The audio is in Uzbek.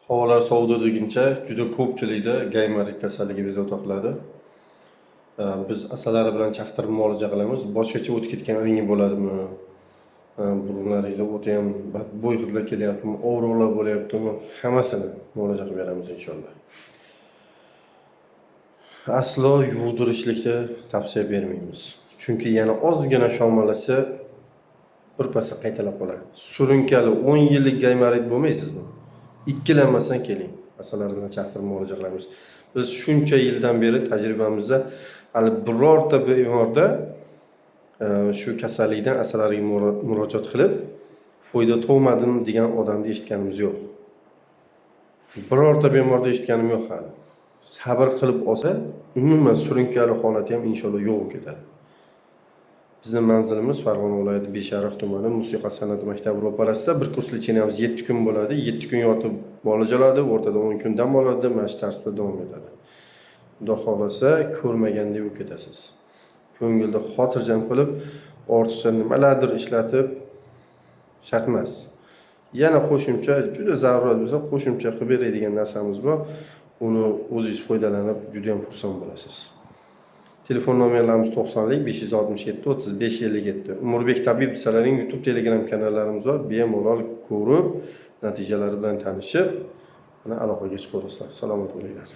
Havolar sovdi deguncha juda ko'pchilikda gaymarlik kasalligi bezovta qiladi. Biz asalari bilan chaqtirib muolaja qilamiz. Boshqacha o'tib ketgan o'yinga bo'ladimi? Burunlaringizda o'ta ham badbo'y hidlar kelyaptimi? Og'riqlar bo'lyaptimi? Hammasini muolaja qilib beramiz inshaalloh. Aslo yuvdirishlikni tavsiya bermaymiz. Chunki yana ozgina shamollasa birpasda qaytalab qoladi. Surunkali 10 yillik gaymarit bo'lmaysizmi? Ikkilanmasdan keling. Asalari bilan chaqtirib muolaja qilamiz. Biz shuncha yildan beri tajribamizda hali birorta bemorda shu kasallikdan asalariga murojaat qilib foyda topmadim degan odamni eshitganimiz yo'q. Birorta bemorda eshitganim yo'q hali. Sabr qilib olsa, umuman surunkali holati ham inshaalloh yo'q ketadi. Bizning manzilimiz Farg'ona viloyati Beshariq tumani Musiqa san'at maktabi ro'parasida. Bir kurs litseyamiz 7 kun bo'ladi. 7 kun yotib muolajaladi, o'rtada 10 kun dam oladi, mana shu tarzda davom etadi. Xudo xolasa ko'rmagandek bo'lib ketasiz. Ko'ngilda xotirjam qilib, ortiqcha nimalardir ishlatib shart emas. Yana qo'shimcha juda zarurat bo'lsa, qo'shimcha qilib beradigan narsamiz bor. Uni o'zingiz foydalanib juda ham xursand bo'lasiz. Telefon nomerlarimiz 90lik 567 35 57. Umurbek tabib desalarning YouTube Telegram kanallarimiz bor. Bemalol ko'rib, natijalari bilan tanishib, aloqaga chiqaverasizlar. Salomat bo'linglar.